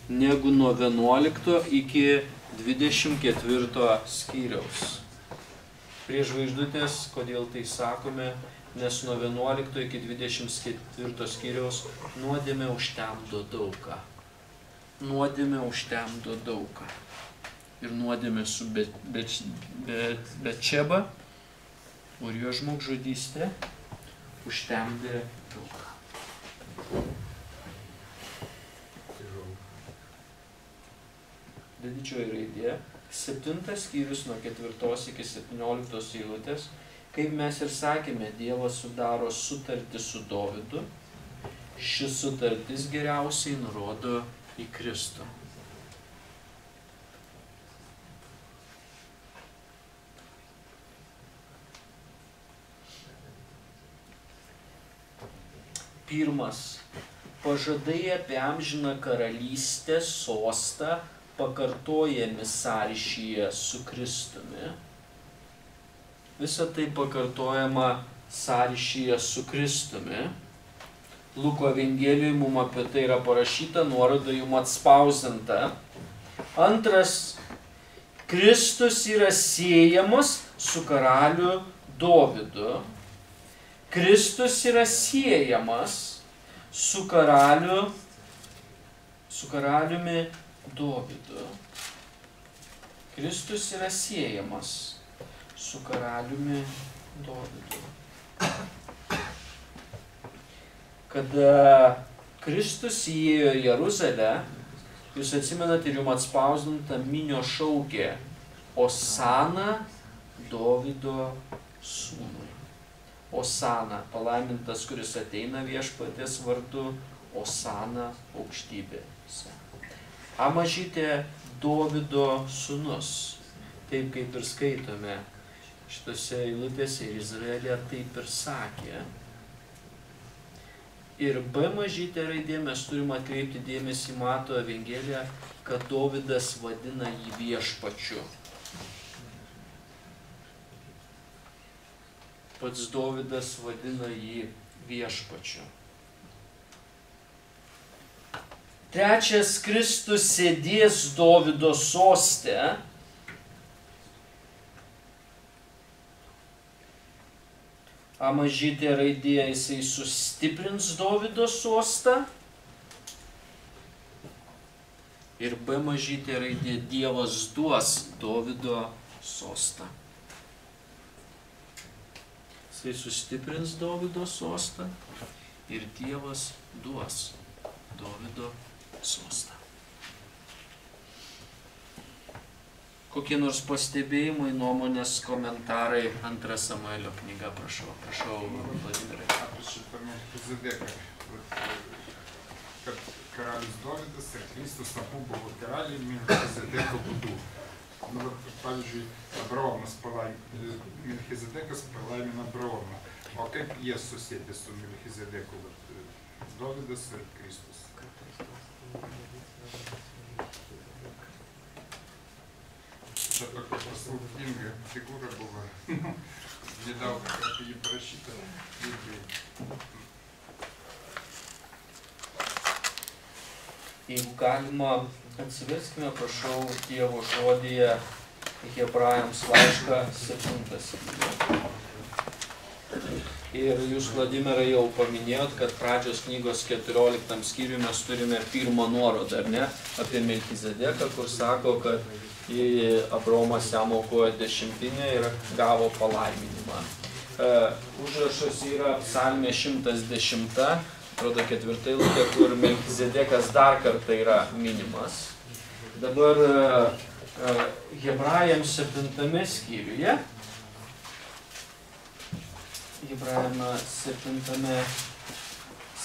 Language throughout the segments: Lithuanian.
negu nuo 11 iki 24 skyriaus. Prie žvaigždutės, kodėl tai sakome, nes nuo 11 iki 24 skyriaus nuodėmė užtemdo daugą. Nuodėmė užtemdo daugą. Ir nuodėmė su Betšeba, Urijo žmogžudystė, užtemdė daugą. Didžioji raidė, 7 skyrius nuo 4 iki 17 eilutės, kaip mes ir sakėme, Dievas sudaro sutartį su Dovydu. Ši sutartis geriausiai nurodo į Kristų. Pirmas. Pažadai apie amžiną karalystę, sostą, pakartojami sąryšyje su Kristumi. Visa tai pakartojama sąryšyje su Kristumi. Luko Evangelijoje mums apie tai yra parašyta, nuoroda jums atspausdinta. Antras, Kristus yra siejamas su karaliu Dovydu. Kristus yra siejamas su karaliumi Dovydu. Kristus yra siejamas su karaliumi Dovydu. Kada Kristus įėjo į Jeruzalę, jūs atsimenate ir jums atspausdinta minio šaukė Osana Dovydo sūnui. Osana, palaimintas, kuris ateina viešpaties vardu, Osana aukštybėse. Mažytė Dovydo sūnus, taip kaip ir skaitome šitose eilutėse, ir Izraelė taip ir sakė. Ir B mažytė raidė mes turime atkreipti dėmesį į Mato Evangeliją, kad Dovydas vadina jį viešpačiu. Pats Dovydas vadina jį viešpačiu. Trečias, Kristus sėdės Dovydo soste. Mažytė raidė, jisai sustiprins Dovydo sostą. Ir B mažytė raidė, Dievas duos Dovydo sostą. Jisai sustiprins Dovydo sostą ir Dievas duos Dovydo sostą. Kokie nors pastebėjimai, nuomonės, komentarai, 2 Samuelio knyga, prašau, Vladimirai. Apie šitą Melchizedeką, kad karalius Dovydas ir Kristus abu buvo karaliai Melchizedeko būdu. Pavyzdžiui, Melchizedekas palaimina Abraomą. O kaip jie susėdė su Melchizedeku, Dovydas ir Kristus? Čia tokia paslaptinga figūra buvo. Nedaug apie jį parašyta. Jeigu galima, atsiverskime, prašau, Dievo žodyje Hebrajams laišką 7 skyrių. Ir jūs, Vladimirai, jau paminėjot, kad pradžios knygos 14 skyriui mes turime pirmą nuorodą, ar ne, apie Melchizedeką, kur sako, kad Abraomas jam aukojo 10 ir gavo palaiminimą. Užrašas yra Psalmė 110, atrodo 4 eilutė, kur Melchizedekas dar kartą yra minimas. Dabar Hebrajams 7 skyriuje. Hebrajame 7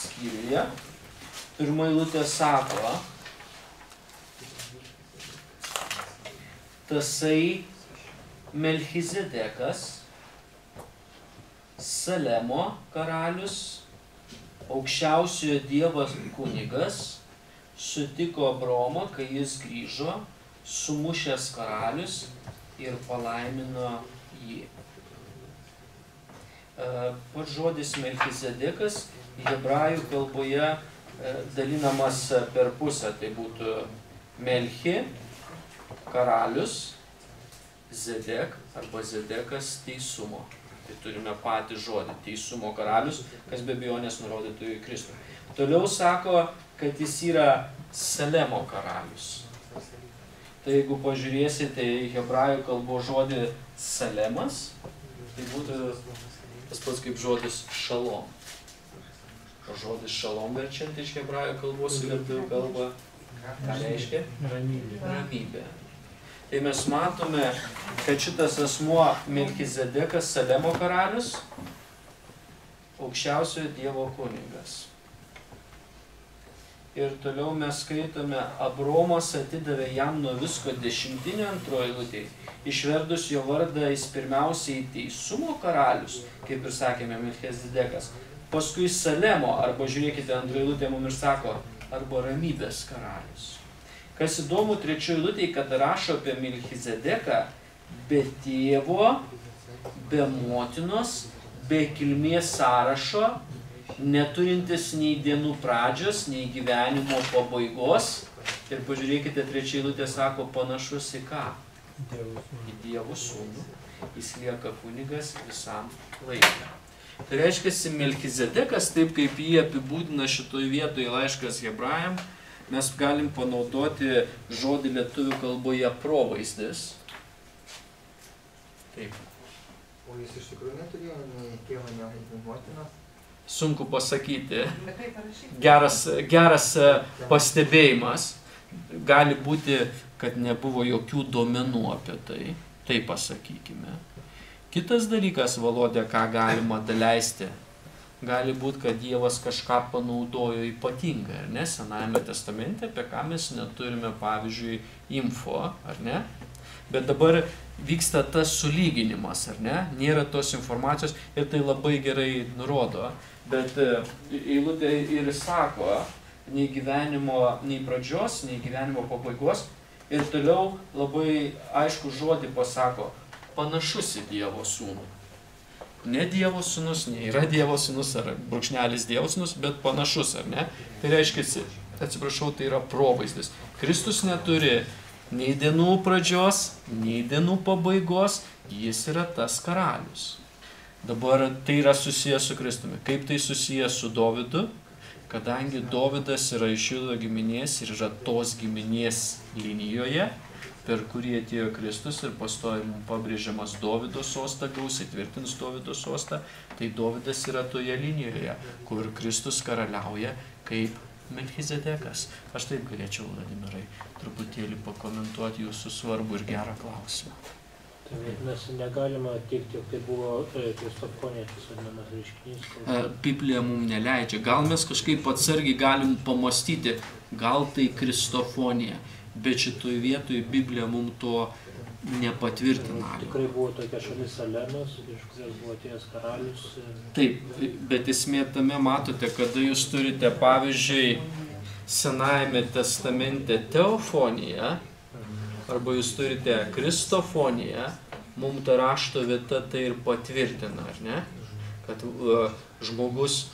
skyriuje. Pirma eilutė sako, tasai Melchizedekas, Salemo karalius, aukščiausiojo Dievo kunigas, sutiko Abraomą, kai jis grįžo, sumušęs karalius ir palaimino jį. Pats žodis Melchizedekas hebrajų kalboje dalinamas per pusę, tai būtų Melchi, karalius, Zedek arba Zedekas teisumo. Tai turime patį žodį teisumo karalius, kas be abejonės nurodytų į Kristų. Toliau sako, kad jis yra Salemo karalius. Tai jeigu pažiūrėsite į hebrajų kalbos žodį Salemas, tai būtų tas pats kaip žodis šalom. O žodis šalom verčiant iš hebrajų kalbos į lietuvių kalbą, ką reiškia? Ramybė. Tai mes matome, kad šitas asmuo Melchizedekas, Salemo karalius, aukščiausiojo Dievo kunigas. Ir toliau mes skaitome, Abromas atidavė jam nuo visko 10 antroji eilutė. Išverdus jo vardą jis pirmiausiai teisumo karalius, kaip ir sakėme, Melchizedekas. Paskui Salemo, arba žiūrėkite antroji eilutė mums ir sako, arba ramybės karalius. Kas įdomu, trečioji eilutė, kad rašo apie Melchizedeką be tėvo, be motinos, be kilmės sąrašo, neturintis nei dienų pradžios, nei gyvenimo pabaigos. Ir pažiūrėkite, trečioji eilutė sako, panašus į ką? Į Dievo sūnų. Jis lieka kunigas visam laiką. Tai reiškia, Melchizedekas, taip kaip jį apibūdina šitoje vietoje laiškas hebrajam, mes galim panaudoti žodį lietuvių kalboje provaizdis. Taip. O jis iš tikrųjų neturėjo nei tėvo, nei motinos? Sunku pasakyti. Geras pastebėjimas. Gali būti, kad nebuvo jokių duomenų apie tai. Tai pasakykime. Kitas dalykas, Volodė, ką galima daleisti. Gali būti, kad Dievas kažką panaudojo ypatingai, ar ne? Senajame testamente, apie ką mes neturime, pavyzdžiui, info, ar ne? Bet dabar vyksta tas sulyginimas, ar ne? Nėra tos informacijos ir tai labai gerai nurodo. Bet eilutė ir sako, nei gyvenimo, nei pradžios, nei gyvenimo pabaigos. Ir toliau labai aišku žodį pasako, panašus į Dievo sūnų. Ne Dievo sūnus, ne yra Dievo sūnus ar brūkšnelis Dievo sūnus, bet panašus, ar ne? Tai reiškia, atsiprašau, tai yra provaizdis. Kristus neturi nei dienų pradžios, nei dienų pabaigos, jis yra tas karalius. Dabar tai yra susijęs su Kristumi. Kaip tai susijęs su Dovydu? Kadangi Dovydas yra iš Judo giminės ir yra tos giminės linijoje, per kurį atėjo Kristus ir pastoja mums pabrėžiamas Dovydo sostą, gausiai tvirtins Dovydo sostą, tai Dovydas yra toje linijoje, kur Kristus karaliauja kaip Melchizedekas. Aš taip galėčiau, Vladimirai, truputėlį pakomentuoti jūsų svarbų ir gerą klausimą. Tai mes negalima teikti, jog tai buvo kristofonija, tas vadinamas reiškinys. Biblija mums neleidžia. Gal mes kažkaip atsargiai galim pamastyti, gal tai kristofonija. Bet šitoj vietoj Biblija mums to nepatvirtina. Tikrai buvo tokia šalis Salemas, iš kurios buvo atėjęs karalius. Taip, bet esmė tame matote, kada jūs turite, pavyzdžiui, Senajame testamente teofoniją, arba jūs turite kristofoniją, mums ta rašto vieta tai ir patvirtina, ar ne? Kad žmogus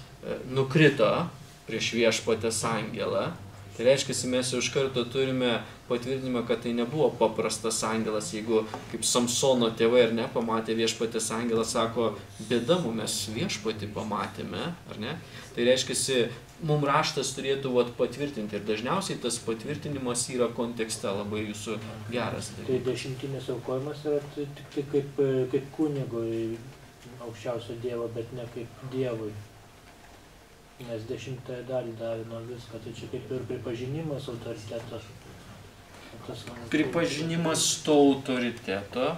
nukrito prieš viešpatės angelą. Tai reiškia, mes jau iš karto turime patvirtinimą, kad tai nebuvo paprastas angelas. Jeigu kaip Samsono tėvai ar ne, pamatė viešpatės angelą, sako, bėda, mes viešpatį pamatėme, ar ne? Tai reiškia, mums raštas turėtų patvirtinti ir dažniausiai tas patvirtinimas yra kontekste labai jūsų geras. Tai dešimtinis aukojimas yra tik kaip kunigui aukščiausio Dievo, bet ne kaip Dievui. Nes 10 dalį davė nuo viską, tai čia kaip ir pripažinimas autoriteto. Pripažinimas to autoriteto,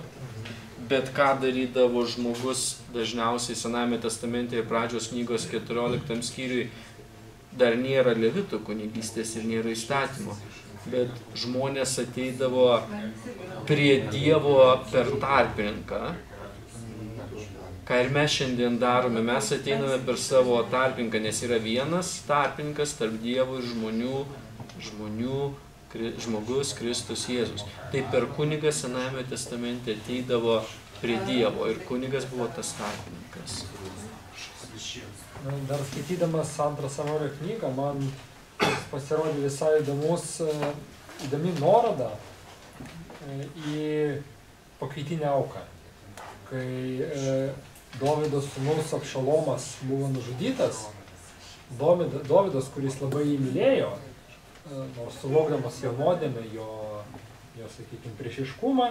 bet ką darydavo žmogus dažniausiai Senajame testamente ir pradžios knygos 14 skyriui, dar nėra levitų kunigystės ir nėra įstatymo, bet žmonės ateidavo prie Dievo per tarpininką. Ką ir mes šiandien darome, mes ateiname per savo tarpininką, nes yra vienas tarpininkas tarp Dievo ir žmogus Kristus Jėzus. Tai per kunigą Senajame testamente ateidavo prie Dievo ir kunigas buvo tas tarpininkas. Dar skaitydamas antrą Samuelio knygą, man pasirodė visai įdomi nuoroda į pakaitinę auką. Kai Dovydo sūnus Abšalomas buvo nužudytas, Dovydas, kuris labai jį mylėjo, nors suvokdamas jo nuodėmę, jo sakykime, priešiškumą,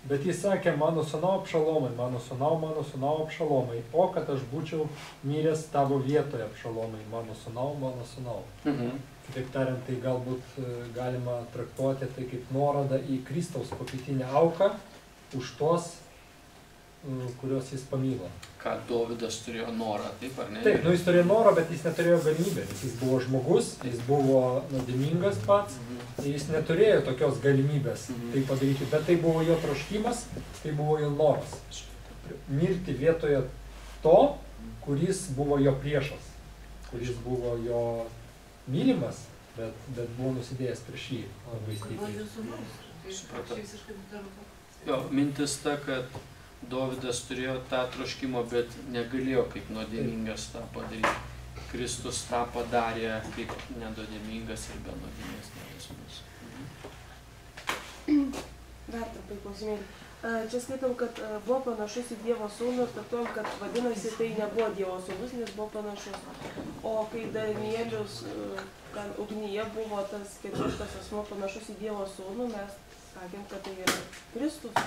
bet jis sakė, mano sūnau Abšalomai, mano sūnau Abšalomai, o kad aš būčiau miręs tavo vietoje, Abšalomai, mano sūnau. Kitaip tariant, tai galbūt galima traktuoti tai kaip nuorodą į Kristaus pakaitinę auką už tuos, kuriuos jis pamylo. Ką Dovydas turėjo norą, taip ar ne? Taip, jis turėjo norą, bet jis neturėjo galimybę, nes jis buvo žmogus, jis buvo nuodėmingas pats, jis neturėjo tokios galimybės tai padaryti, bet tai buvo jo troškimas, tai buvo jo noras. Mirti vietoje to, kuris buvo jo priešas, kuris buvo jo mylimas, bet buvo nusidėjęs prieš jį labai stipriai. Jo, mintis ta, kad Dovydas turėjo tą troškimą, bet negalėjo kaip nuodėmingas tą padaryti. Kristus tą padarė kaip nenuodėmingas ir be nuodėmės nejausmus. Dar trumpai klausimėlį. Čia skaitom, kad buvo panašus į Dievo sūnų ir traktuojam, kad vadinasi tai nebuvo Dievo sūnus, nes buvo panašus. O kai Danielius ugnyje buvo tas ketvirtas asmuo panašus į Dievo sūnų, mes sakėm, kad tai yra Kristus.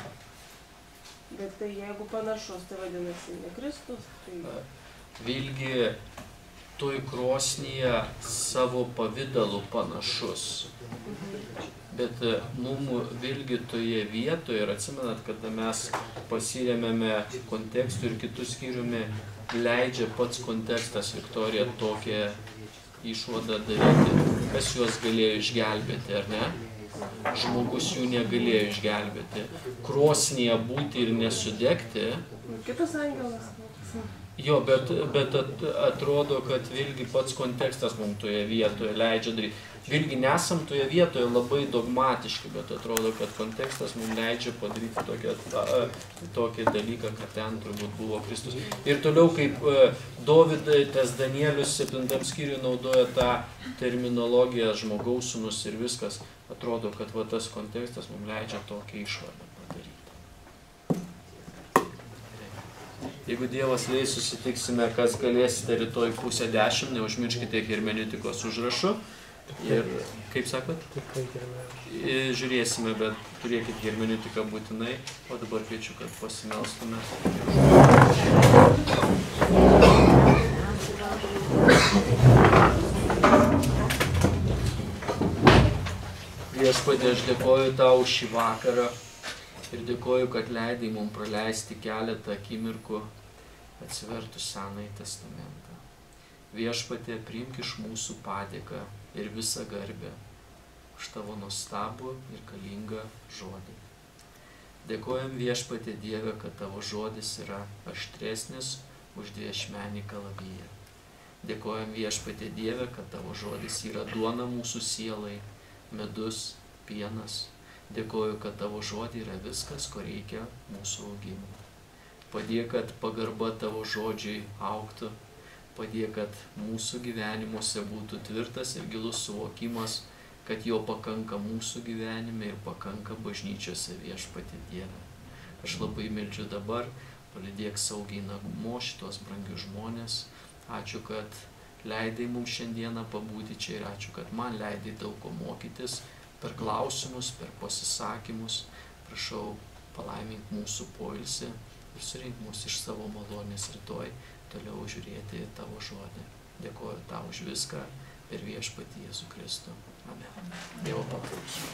Bet tai jeigu panašus, tai vadinasi ne Kristus. Tai... Vėlgi, toj krosnyje savo pavidalu panašus. Bet mums vėlgi toje vietoje, ir atsimenat, kada mes pasiremėme kontekstų ir kitus skyriumi, leidžia pats kontekstas Viktorija tokią išvadą daryti, kas juos galėjo išgelbėti, ar ne? Žmogus jų negalėjo išgelbėti. Krosnyje būti ir nesudegti. Kitas angelas. Jo, bet atrodo, kad vėlgi pats kontekstas mums toje vietoje leidžia daryti. Vėlgi nesam toje vietoje labai dogmatiški, bet atrodo, kad kontekstas mums leidžia padaryti tokį dalyką, kad ten turbūt buvo Kristus. Ir toliau, kaip Dovydas Danielius 7 skyriuje naudoja tą terminologiją žmogaus sūnus ir viskas, atrodo, kad tas kontekstas mums leidžia tokią išvadą padaryti. Jeigu Dievas leis, susitiksime, kas galėsite rytoj 9:30, neužmirškite hermeneutikos užrašų. Ir, kaip sakot? Žiūrėsime, bet turėkit hermeneutiką būtinai. O dabar kviečiu, kad pasimelstume. Viešpatie, aš dėkoju tau už šį vakarą ir dėkoju, kad leidai mums praleisti keletą akimirkų atsivertus Senąjį testamentą. Viešpatie, priimk iš mūsų padėką ir visą garbę už tavo nuostabų ir galingą žodį. Dėkojam Viešpatie Dieve, kad tavo žodis yra aštresnis už dviašmenį kalaviją. Dėkojam Viešpatie Dieve, kad tavo žodis yra duona mūsų sielai, medus, pienas. Dėkoju, kad tavo žodį yra viskas, ko reikia mūsų augimui. Padėk, kad pagarba tavo žodžiui augtų. Padėk, kad mūsų gyvenimuose būtų tvirtas ir gilus suvokimas, kad jo pakanka mūsų gyvenime ir pakanka bažnyčiose, Viešpatie Dieve. Aš labai meldžiu dabar, palydėk saugiai namo šitos brangius žmonės. Ačiū, kad leidai mums šiandieną pabūti čia ir ačiū, kad man leidai daug ko mokytis per klausimus, per pasisakymus. Prašau, palaimink mūsų poilsį ir surink mus iš savo malonės rytoj toliau žiūrėti tavo žodį. Dėkoju tau už viską per Viešpatį Jėzų Kristų. Amen. Dievo paprašau.